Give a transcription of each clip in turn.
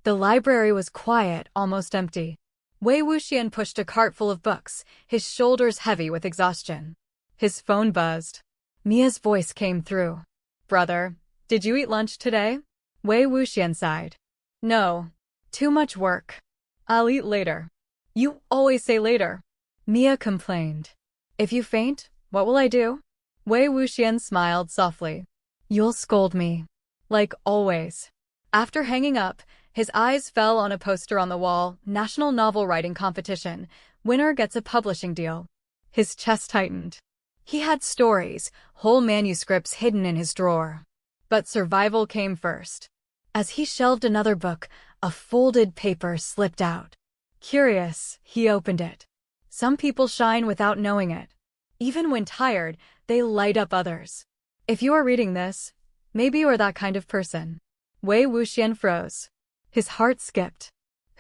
The library was quiet, almost empty. Wei Wuxian pushed a cart full of books, his shoulders heavy with exhaustion. His phone buzzed. Mia's voice came through. "Brother, did you eat lunch today?" Wei Wuxian sighed. "No. Too much work. I'll eat later." "You always say later," Mia complained. "If you faint, what will I do?" Wei Wuxian smiled softly. "You'll scold me. Like always." After hanging up, his eyes fell on a poster on the wall, National Novel Writing Competition. Winner gets a publishing deal. His chest tightened. He had stories, whole manuscripts hidden in his drawer. But survival came first. As he shelved another book, a folded paper slipped out. Curious, he opened it. Some people shine without knowing it. Even when tired, they light up others. If you are reading this, maybe you're that kind of person. Wei Wuxian froze. His heart skipped.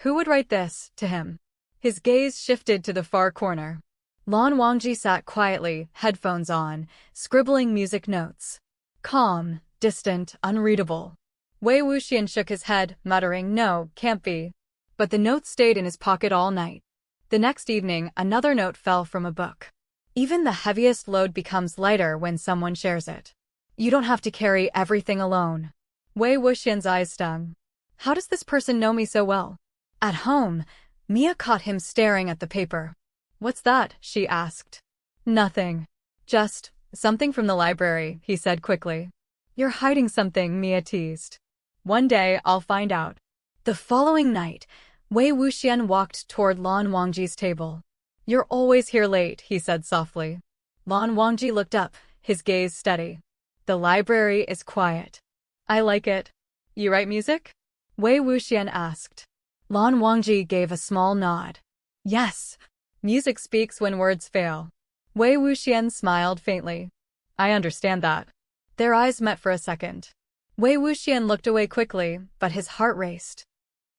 Who would write this to him? His gaze shifted to the far corner. Lan Wangji sat quietly, headphones on, scribbling music notes. Calm, distant, unreadable. Wei Wuxian shook his head, muttering, "No, can't be." But the note stayed in his pocket all night. The next evening, another note fell from a book. Even the heaviest load becomes lighter when someone shares it. You don't have to carry everything alone. Wei Wuxian's eyes stung. How does this person know me so well? At home, Mia caught him staring at the paper. "What's that?" she asked. "Nothing. Just something from the library," he said quickly. "You're hiding something," Mia teased. "One day, I'll find out." The following night, Wei Wuxian walked toward Lan Wangji's table. "You're always here late," he said softly. Lan Wangji looked up, his gaze steady. "The library is quiet. I like it." "You write music?" Wei Wuxian asked. Lan Wangji gave a small nod. "Yes. Music speaks when words fail." Wei Wuxian smiled faintly. "I understand that." Their eyes met for a second. Wei Wuxian looked away quickly, but his heart raced.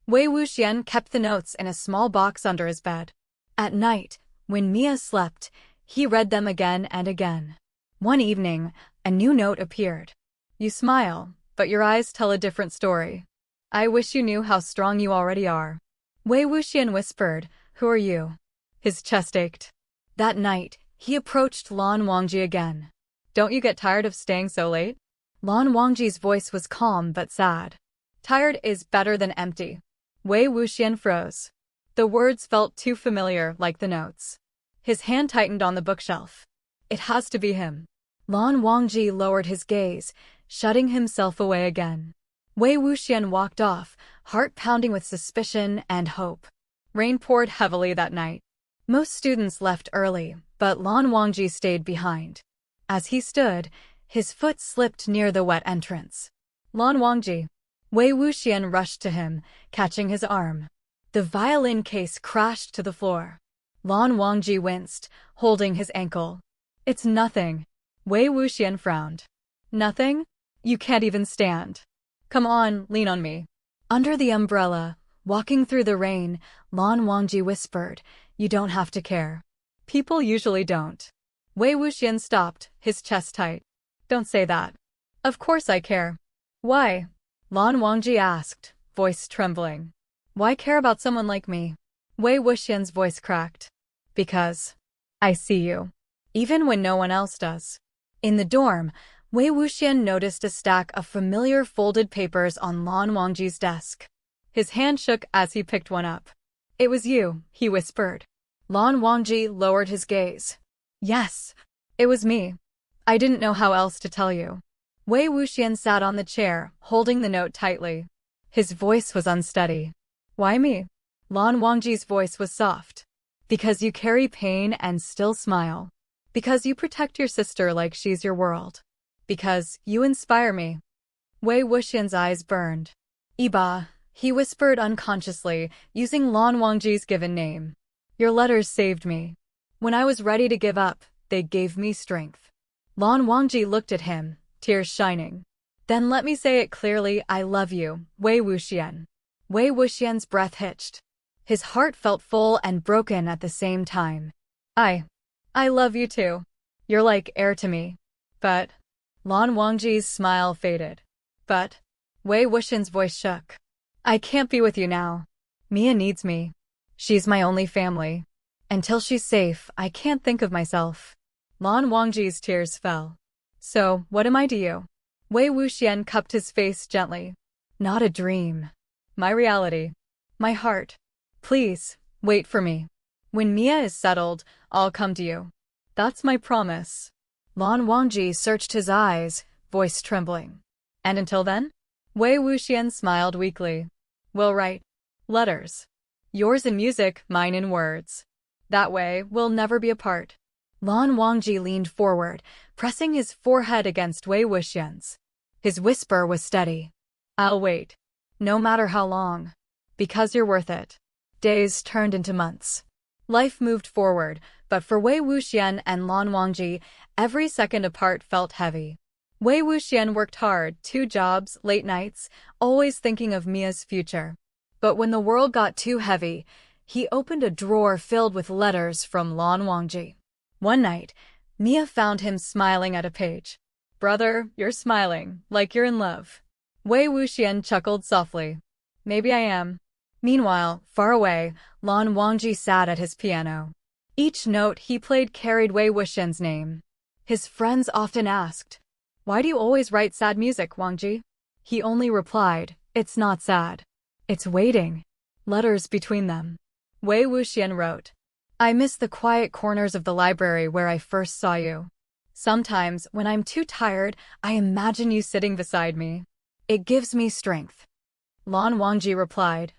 Wei Wuxian kept the notes in a small box under his bed. At night, when Mia slept, he read them again and again. One evening, a new note appeared. "You smile, but your eyes tell a different story. I wish you knew how strong you already are." Wei Wuxian whispered, "Who are you?" His chest ached. That night, he approached Lan Wangji again. "Don't you get tired of staying so late?" Lan Wangji's voice was calm but sad. "Tired is better than empty." Wei Wuxian froze. The words felt too familiar, like the notes. His hand tightened on the bookshelf. It has to be him. Lan Wangji lowered his gaze, shutting himself away again. Wei Wuxian walked off, heart pounding with suspicion and hope. Rain poured heavily that night. Most students left early, but Lan Wangji stayed behind. As he stood, his foot slipped near the wet entrance. "Lan Wangji." Wei Wuxian rushed to him, catching his arm. The violin case crashed to the floor. Lan Wangji winced, holding his ankle. "It's nothing." Wei Wuxian frowned. "Nothing? You can't even stand. Come on, lean on me." Under the umbrella, walking through the rain, Lan Wangji whispered, "You don't have to care. People usually don't." Wei Wuxian stopped, his chest tight. "Don't say that." "Of course I care." "Why?" Lan Wangji asked, voice trembling. "Why care about someone like me?" Wei Wuxian's voice cracked. "Because I see you, even when no one else does." In the dorm, Wei Wuxian noticed a stack of familiar folded papers on Lan Wangji's desk. His hand shook as he picked one up. "It was you," he whispered. Lan Wangji lowered his gaze. "Yes, it was me. I didn't know how else to tell you." Wei Wuxian sat on the chair, holding the note tightly. His voice was unsteady. "Why me?" Lan Wangji's voice was soft. "Because you carry pain and still smile. Because you protect your sister like she's your world. Because you inspire me." Wei Wuxian's eyes burned. "Iba," he whispered unconsciously, using Lan Wangji's given name. "Your letters saved me. When I was ready to give up, they gave me strength." Lan Wangji looked at him, tears shining. "Then let me say it clearly, I love you, Wei Wuxian." Wei Wuxian's breath hitched. His heart felt full and broken at the same time. I love you too. You're like air to me." "But..." Lan Wangji's smile faded. "But..." Wei Wuxian's voice shook. I can't be with you now. Mia needs me. She's my only family. Until she's safe, I can't think of myself. Lan Wangji's tears fell. So, what am I to you? Wei Wuxian cupped his face gently. Not a dream. My reality. My heart. Please, wait for me. When Mia is settled, I'll come to you. That's my promise. Lan Wangji searched his eyes, voice trembling. And until then? Wei Wuxian smiled weakly. We'll write letters. Yours in music, mine in words. That way, we'll never be apart. Lan Wangji leaned forward, pressing his forehead against Wei Wuxian's. His whisper was steady. I'll wait. No matter how long. Because you're worth it. Days turned into months. Life moved forward, but for Wei Wuxian and Lan Wangji, every second apart felt heavy. Wei Wuxian worked hard, 2 jobs, late nights, always thinking of Mia's future. But when the world got too heavy, he opened a drawer filled with letters from Lan Wangji. One night, Mia found him smiling at a page. Brother, you're smiling, like you're in love. Wei Wuxian chuckled softly. Maybe I am. Meanwhile, far away, Lan Wangji sat at his piano. Each note he played carried Wei Wuxian's name. His friends often asked, Why do you always write sad music, Wangji? He only replied, It's not sad. It's waiting. Letters between them. Wei Wuxian wrote, I miss the quiet corners of the library where I first saw you. Sometimes, when I'm too tired, I imagine you sitting beside me. It gives me strength. Lan Wangji replied,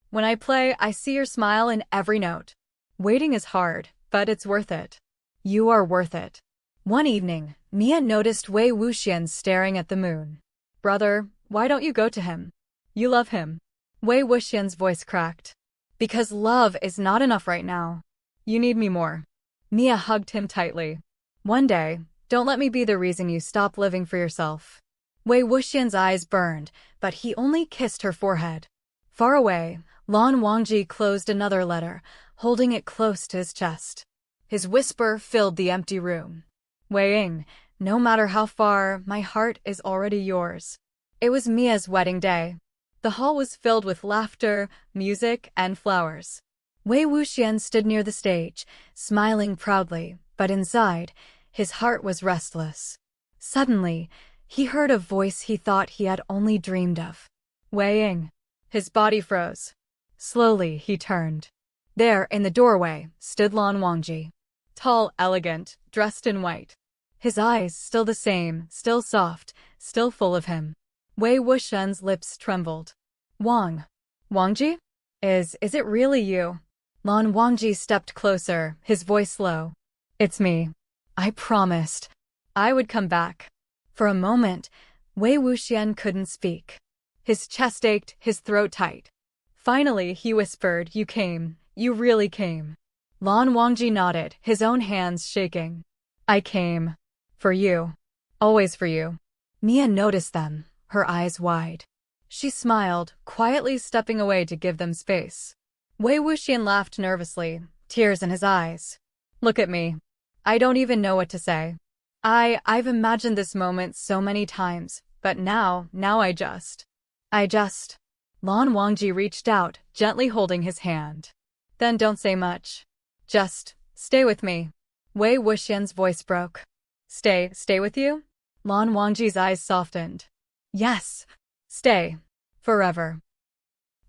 When I play, I see your smile in every note. Waiting is hard, but it's worth it. You are worth it. One evening, Mia noticed Wei Wuxian staring at the moon. Brother, why don't you go to him? You love him. Wei Wuxian's voice cracked. Because love is not enough right now. You need me more. Mia hugged him tightly. One day, don't let me be the reason you stop living for yourself. Wei Wuxian's eyes burned, but he only kissed her forehead. Far away, Lan Wangji closed another letter, holding it close to his chest. His whisper filled the empty room. Wei Ying, no matter how far, my heart is already yours. It was Mia's wedding day. The hall was filled with laughter, music, and flowers. Wei Wuxian stood near the stage, smiling proudly, but inside, his heart was restless. Suddenly, he heard a voice he thought he had only dreamed of. Wei Ying. His body froze. Slowly, he turned. There, in the doorway, stood Lan Wangji. Tall, elegant, dressed in white. His eyes still the same, still soft, still full of him. Wei Wuxian's lips trembled. Wangji? Is it really you? Lan Wangji stepped closer, his voice low. It's me. I promised. I would come back. For a moment, Wei Wuxian couldn't speak. His chest ached, his throat tight. Finally, he whispered, You came. You really came. Lan Wangji nodded, his own hands shaking. I came. For you. Always for you. Mia noticed them, her eyes wide. She smiled, quietly stepping away to give them space. Wei Wuxian laughed nervously, tears in his eyes. Look at me. I don't even know what to say. I've imagined this moment so many times, but now I just. Lan Wangji reached out, gently holding his hand. Then don't say much. Just, stay with me. Wei Wuxian's voice broke. Stay with you? Lan Wangji's eyes softened. Yes. Stay. Forever.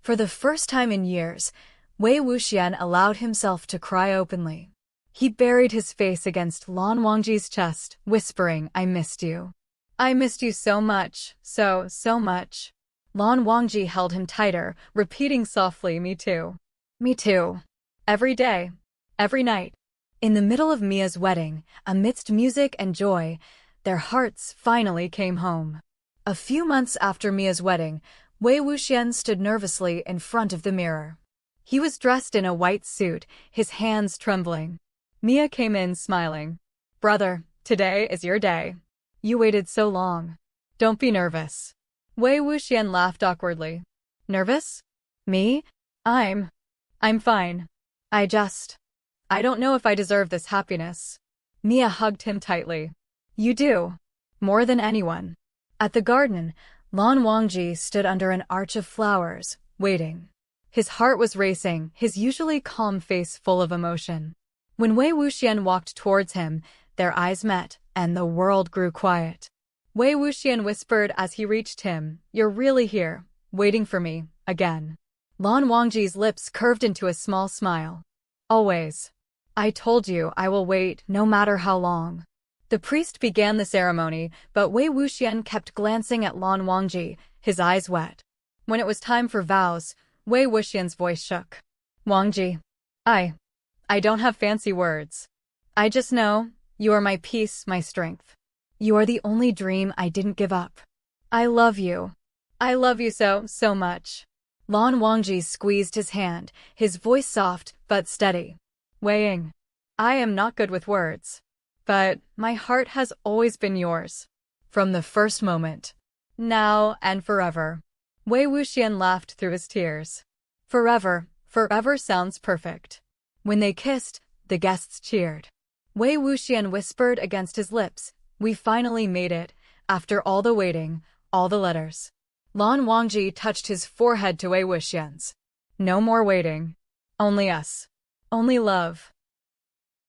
For the first time in years, Wei Wuxian allowed himself to cry openly. He buried his face against Lan Wangji's chest, whispering, I missed you. I missed you so much, so much. Lan Wangji held him tighter, repeating softly, Me too. Me too. Every day. Every night. In the middle of Mia's wedding, amidst music and joy, their hearts finally came home. A few months after Mia's wedding, Wei Wuxian stood nervously in front of the mirror. He was dressed in a white suit, his hands trembling. Mia came in smiling. Brother, today is your day. You waited so long. Don't be nervous. Wei Wuxian laughed awkwardly. Nervous? Me? I'm fine. I don't know if I deserve this happiness. Mia hugged him tightly. You do. More than anyone. At the garden, Lan Wangji stood under an arch of flowers, waiting. His heart was racing, his usually calm face full of emotion. When Wei Wuxian walked towards him, their eyes met, and the world grew quiet. Wei Wuxian whispered as he reached him, "You're really here, waiting for me, again." Lan Wangji's lips curved into a small smile. "Always. I told you I will wait, no matter how long." The priest began the ceremony, but Wei Wuxian kept glancing at Lan Wangji, his eyes wet. When it was time for vows, Wei Wuxian's voice shook. "Wangji, I don't have fancy words. I just know, you are my peace, my strength. You are the only dream I didn't give up. I love you. I love you so, so much." Lan Wangji squeezed his hand, his voice soft but steady. "Weiing, I am not good with words. But my heart has always been yours. From the first moment. Now and forever." Wei Wuxian laughed through his tears. "Forever, forever sounds perfect." When they kissed, the guests cheered. Wei Wuxian whispered against his lips, "We finally made it, after all the waiting, all the letters." Lan Wangji touched his forehead to Wei Wuxian's. "No more waiting. Only us. Only love."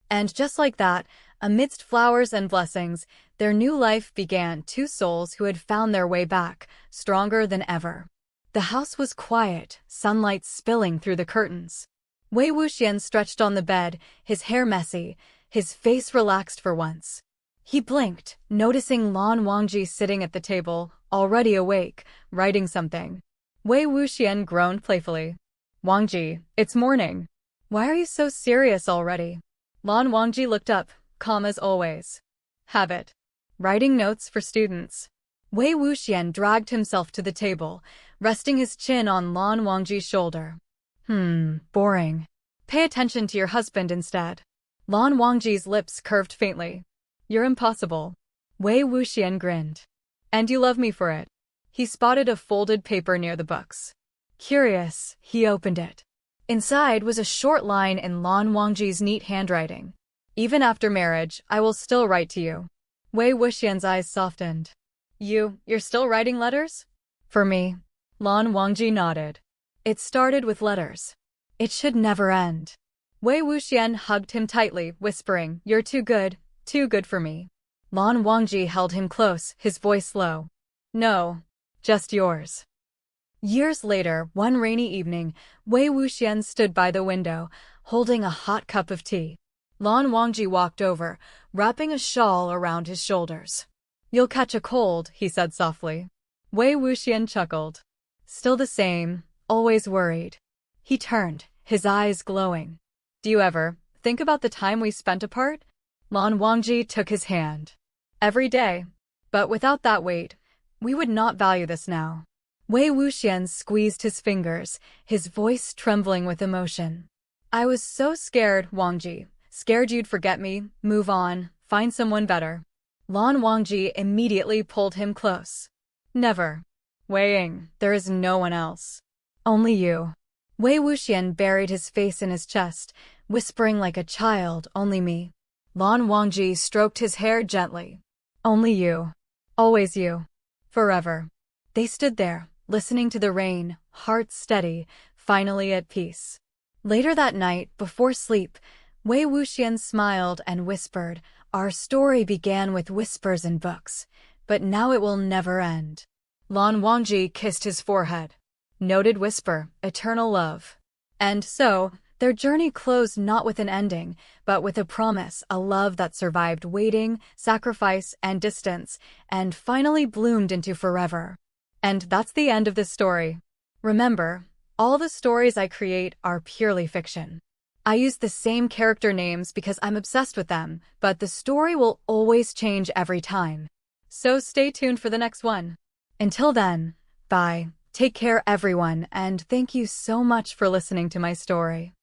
And just like that, amidst flowers and blessings, their new life began, two souls who had found their way back, stronger than ever. The house was quiet, sunlight spilling through the curtains. Wei Wuxian stretched on the bed, his hair messy, his face relaxed for once. He blinked, noticing Lan Wangji sitting at the table, already awake, writing something. Wei Wuxian groaned playfully. "Wangji, it's morning. Why are you so serious already?" Lan Wangji looked up, calm as always. "Habit. Writing notes for students." Wei Wuxian dragged himself to the table, resting his chin on Lan Wangji's shoulder. Boring. Pay attention to your husband instead." Lan Wangji's lips curved faintly. "You're impossible." Wei Wuxian grinned. "And you love me for it." He spotted a folded paper near the books. Curious, he opened it. Inside was a short line in Lan Wangji's neat handwriting. "Even after marriage, I will still write to you." Wei Wuxian's eyes softened. You're still writing letters?" "For me." Lan Wangji nodded. "It started with letters. It should never end." Wei Wuxian hugged him tightly, whispering, "You're too good for me." Lan Wangji held him close, his voice low. "No, just yours." Years later, one rainy evening, Wei Wuxian stood by the window, holding a hot cup of tea. Lan Wangji walked over, wrapping a shawl around his shoulders. "You'll catch a cold," he said softly. Wei Wuxian chuckled. "Still the same, always worried." He turned, his eyes glowing. "Do you ever think about the time we spent apart?" Lan Wangji took his hand. "Every day. But without that weight, we would not value this now." Wei Wuxian squeezed his fingers, his voice trembling with emotion. "I was so scared, Wangji. Scared you'd forget me, move on, find someone better." Lan Wangji immediately pulled him close. "Never. Weiing, there is no one else. Only you." Wei Wuxian buried his face in his chest, whispering like a child, "Only me." Lan Wangji stroked his hair gently. "Only you. Always you. Forever." They stood there, listening to the rain, hearts steady, finally at peace. Later that night, before sleep, Wei Wuxian smiled and whispered, "Our story began with whispers and books, but now it will never end." Lan Wangji kissed his forehead. Noted whisper, eternal love. And so, their journey closed not with an ending, but with a promise, a love that survived waiting, sacrifice, and distance, and finally bloomed into forever. And that's the end of this story. Remember, all the stories I create are purely fiction. I use the same character names because I'm obsessed with them, but the story will always change every time. So stay tuned for the next one. Until then, bye. Take care everyone, and thank you so much for listening to my story.